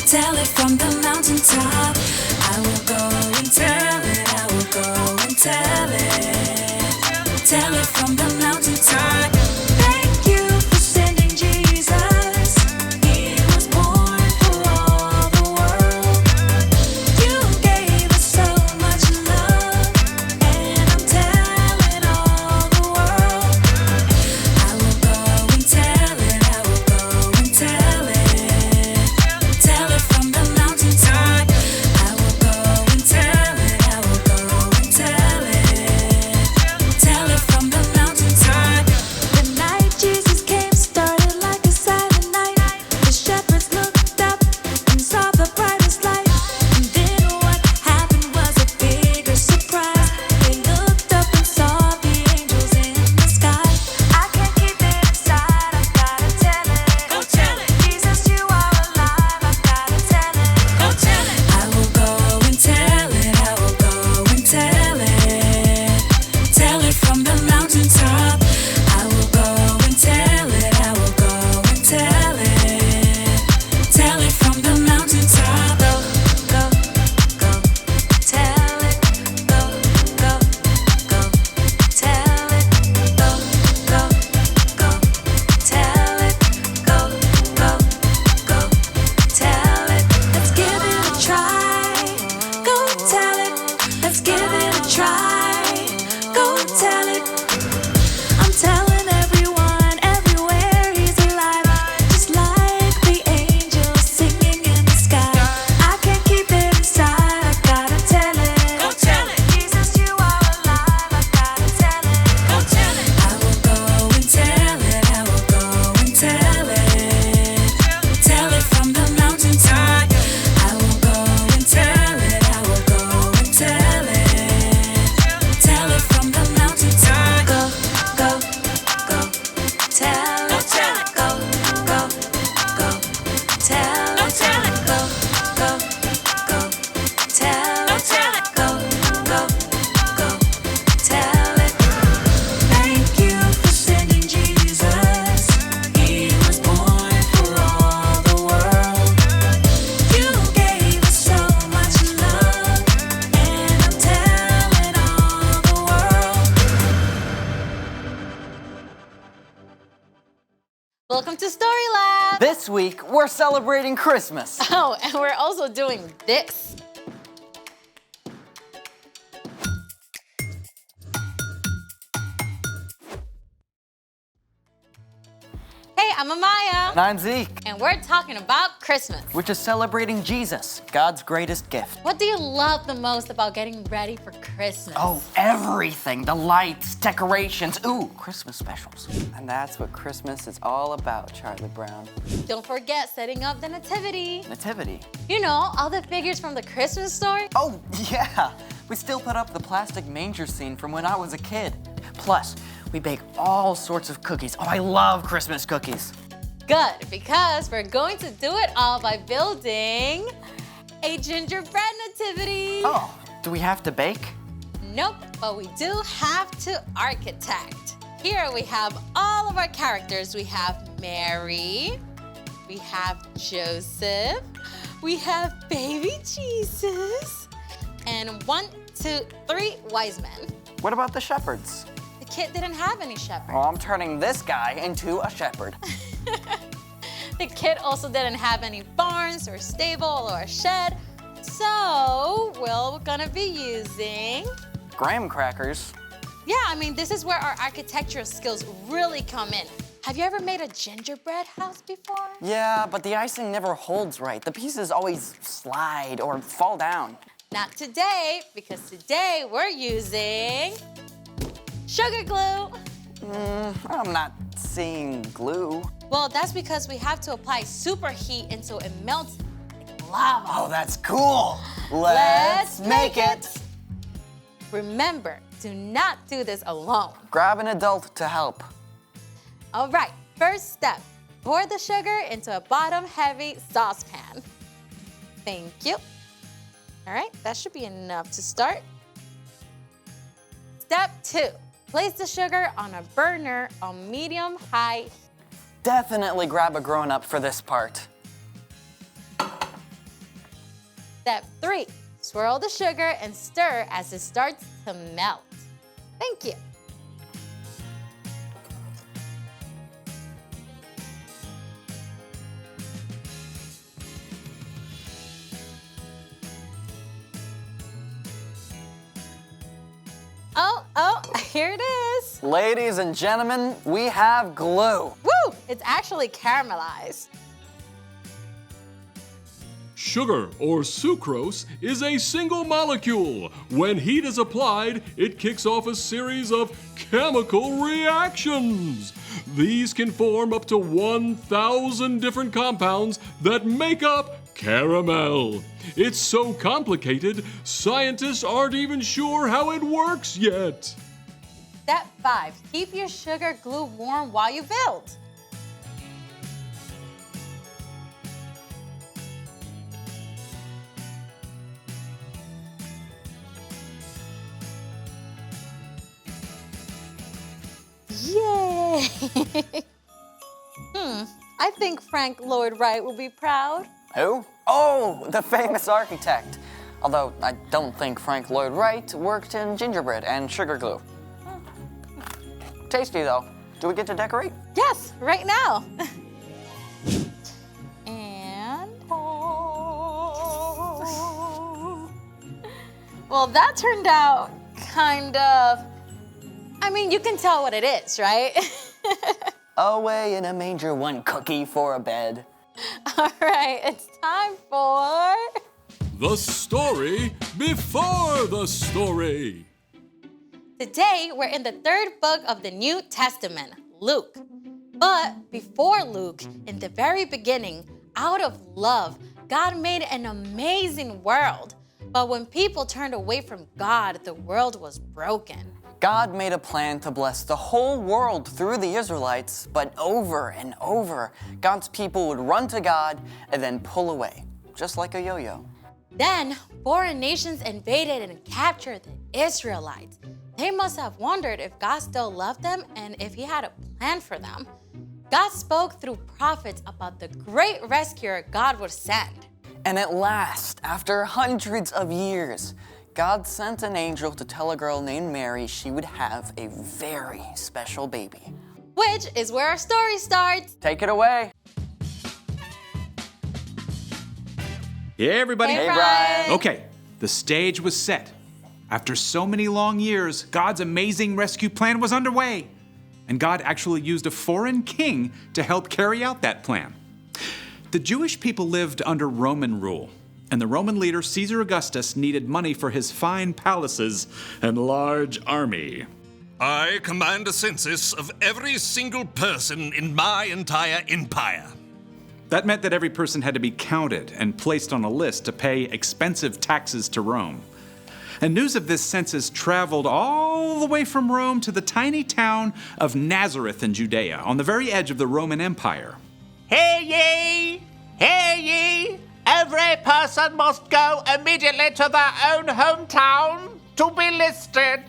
tell it from the mountaintop. I will go and tell it, I will go and tell it from the mountaintop. Thank you for sending Jesus. He was born for all the world. You gave us so much love, and I'm telling all the world. I will go and tell it, I will go and tell it from the mountaintop. I will go and tell it, I will go and tell it from the mountaintop. The night Jesus came started like a silent night. The shepherds looked up and saw the brightest light. And then what happened was a bigger surprise. They looked up and saw the angels in the sky. I can't keep it inside, I've gotta tell it. Go tell it. Jesus, you are alive, I've gotta tell it. Go tell it. I will go and tell it, I will go and tell it from the mountaintop. I will go and tell it, I will go and tell it from the mountaintop. Go, go, go, tell it. Go, go, go, tell it. Go, go, go, tell it. Go, go, go, tell it. Let's give it a try. Go tell it. Let's give it a try. Go tell it. I'm telling everyone, everywhere he's alive. Just like the angels singing in the sky. I can't keep it inside, I gotta tell it. Go tell it. Jesus, you are alive, I gotta tell it. Go tell it. I will go and tell it, I will go and tell it from the mountaintop. I will go and tell it, I will go and tell it from the mountaintop. Go, go, go, tell it. Go, go, go, tell it. Go, go, go, tell it. Go, go, go, tell it. Thank you for sending Jesus. He was born for all the world. You gave us so much love, and I'm telling all the world. Welcome to Story Lab! This week, we're celebrating Christmas. Oh, and we're also doing this. Hey, I'm Amaya, And I'm Zeke, and we're talking about Christmas. which is celebrating Jesus, God's greatest gift. What do you love the most about getting ready for Christmas? Oh, everything. The lights, decorations, ooh, Christmas specials. And that's what Christmas is all about, Charlie Brown. Don't forget setting up the nativity. Nativity. You know, all the figures from the Christmas story. Oh, yeah. We still put up the plastic manger scene from when I was a kid. Plus, we bake all sorts of cookies. Oh, I love Christmas cookies. Good, because we're going to do it all by building a gingerbread nativity. Oh, do we have to bake? Nope, but we do have to architect. Here we have all of our characters. We have Mary, we have Joseph, we have baby Jesus, and 1, 2, 3 wise men. What about the shepherds? The kid didn't have any shepherd. Oh, I'm turning this guy into a shepherd. The kid also didn't have any barns or stable or a shed. So we're gonna be using, Graham crackers. yeah, I mean, this is where our architectural skills really come in. Have you ever made a gingerbread house before? Yeah, but the icing never holds right. The pieces always slide or fall down. Not today, because today we're using sugar glue. I'm not seeing glue. Well, that's because we have to apply superheat until it melts like lava. Oh, that's cool. Let's make it. Remember, do not do this alone. Grab an adult to help. All right, first step, pour the sugar into a bottom-heavy saucepan. Thank you. All right, that should be enough to start. Step 2, place the sugar on a burner on medium-high heat. Definitely grab a grown-up for this part. Step 3, swirl the sugar and stir as it starts to melt. Thank you. Oh, here it is. Ladies and gentlemen, we have glue. Woo! It's actually caramelized. Sugar, or sucrose, is a single molecule. When heat is applied, it kicks off a series of chemical reactions. These can form up to 1,000 different compounds that make up caramel. It's so complicated, scientists aren't even sure how it works yet. Step 5, keep your sugar glue warm while you build. Yay! I think Frank Lloyd Wright will be proud. Who? Oh, the famous architect. Although I don't think Frank Lloyd Wright worked in gingerbread and sugar glue. Tasty though. Do we get to decorate? Yes, right now. And well, that turned out kind of, I mean, you can tell what it is, right? Away in a manger, one cookie for a bed. All right, it's time for The story before the story. Today, we're in the 3rd book of the New Testament, Luke. But before Luke, in the very beginning, out of love, God made an amazing world. But when people turned away from God, the world was broken. God made a plan to bless the whole world through the Israelites, but over and over, God's people would run to God and then pull away, just like a yo-yo. Then, foreign nations invaded and captured the Israelites. They must have wondered if God still loved them and if he had a plan for them. God spoke through prophets about the great rescuer God would send. And at last, after hundreds of years, God sent an angel to tell a girl named Mary she would have a very special baby. Which is where our story starts. Take it away. Hey, everybody. Hey, Brian. Okay, the stage was set. After so many long years, God's amazing rescue plan was underway. And God actually used a foreign king to help carry out that plan. The Jewish people lived under Roman rule, and the Roman leader Caesar Augustus needed money for his fine palaces and large army. I command a census of every single person in my entire empire. That meant that every person had to be counted and placed on a list to pay expensive taxes to Rome. And news of this census traveled all the way from Rome to the tiny town of Nazareth in Judea, on the very edge of the Roman Empire. Hear ye! Hear ye! Every person must go immediately to their own hometown to be listed.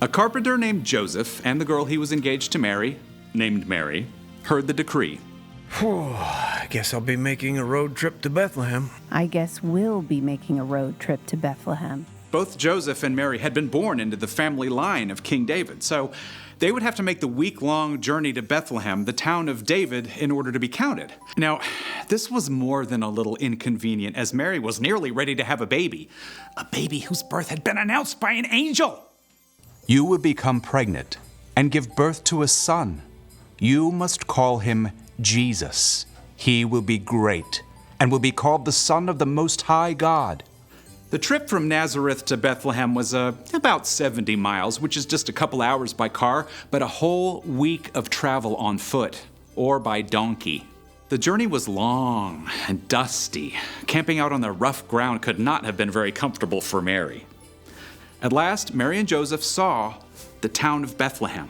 A carpenter named Joseph and the girl he was engaged to marry, named Mary, heard the decree. I guess I'll be making a road trip to Bethlehem. I guess we'll be making a road trip to Bethlehem. Both Joseph and Mary had been born into the family line of King David, so they would have to make the week-long journey to Bethlehem, the town of David, in order to be counted. Now, this was more than a little inconvenient, as Mary was nearly ready to have a baby whose birth had been announced by an angel. You will become pregnant and give birth to a son. You must call him Jesus. He will be great and will be called the Son of the Most High God. The trip from Nazareth to Bethlehem was about 70 miles, which is just a couple hours by car, but a whole week of travel on foot or by donkey. The journey was long and dusty. Camping out on the rough ground could not have been very comfortable for Mary. At last, Mary and Joseph saw the town of Bethlehem.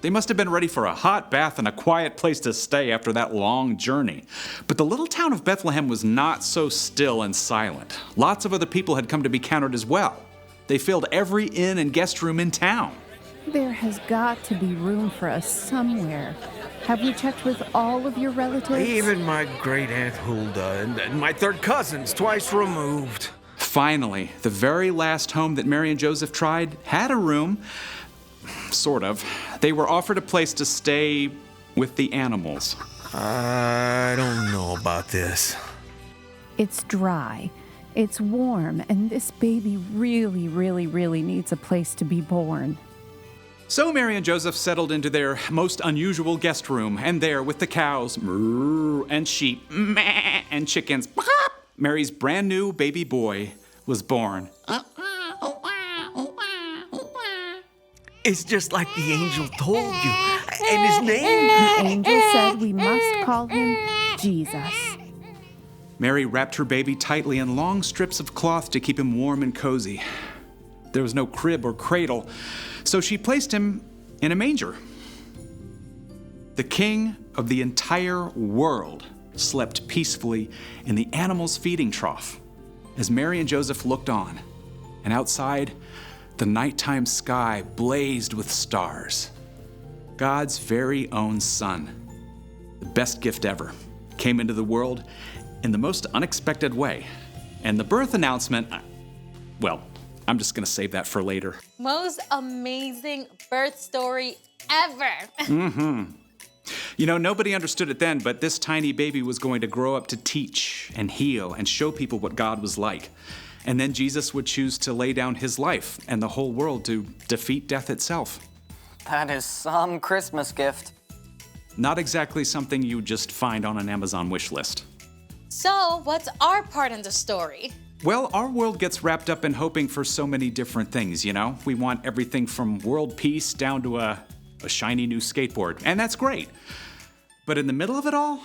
They must have been ready for a hot bath and a quiet place to stay after that long journey. But the little town of Bethlehem was not so still and silent. Lots of other people had come to be counted as well. They filled every inn and guest room in town. There has got to be room for us somewhere. Have you checked with all of your relatives? Even my great Aunt Hulda and my third cousins twice removed. Finally, the very last home that Mary and Joseph tried had a room. Sort of. They were offered a place to stay with the animals. I don't know about this. It's dry, it's warm, and this baby really, really, really needs a place to be born. So Mary and Joseph settled into their most unusual guest room, and there, with the cows, moo, and sheep, meh, and chickens, pop, Mary's brand new baby boy was born. It's just like the angel told you. And his name? The angel said we must call him Jesus. Mary wrapped her baby tightly in long strips of cloth to keep him warm and cozy. There was no crib or cradle, so she placed him in a manger. The king of the entire world slept peacefully in the animal's feeding trough as Mary and Joseph looked on, and outside, the nighttime sky blazed with stars. God's very own son, the best gift ever, came into the world in the most unexpected way. And the birth announcement, well, I'm just gonna save that for later. Most amazing birth story ever. You know, nobody understood it then, but this tiny baby was going to grow up to teach and heal and show people what God was like. And then Jesus would choose to lay down his life and the whole world to defeat death itself. That is some Christmas gift. Not exactly something you just find on an Amazon wish list. So, what's our part in the story? Well, our world gets wrapped up in hoping for so many different things, you know? We want everything from world peace down to a shiny new skateboard, and that's great. But in the middle of it all,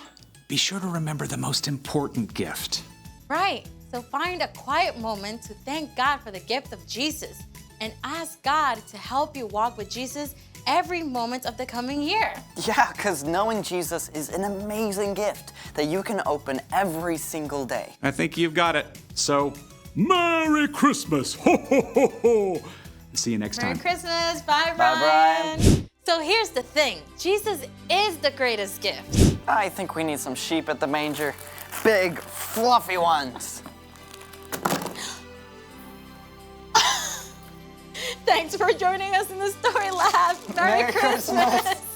be sure to remember the most important gift. Right. So find a quiet moment to thank God for the gift of Jesus and ask God to help you walk with Jesus every moment of the coming year. Yeah, because knowing Jesus is an amazing gift that you can open every single day. I think you've got it. So, Merry Christmas! Ho, ho, ho, ho! see you next Merry time. Christmas. Bye, Bye, Brian. So here's the thing. Jesus is the greatest gift. I think we need some sheep at the manger. Big, fluffy ones. Thanks for joining us in the Story Lab. Merry Christmas.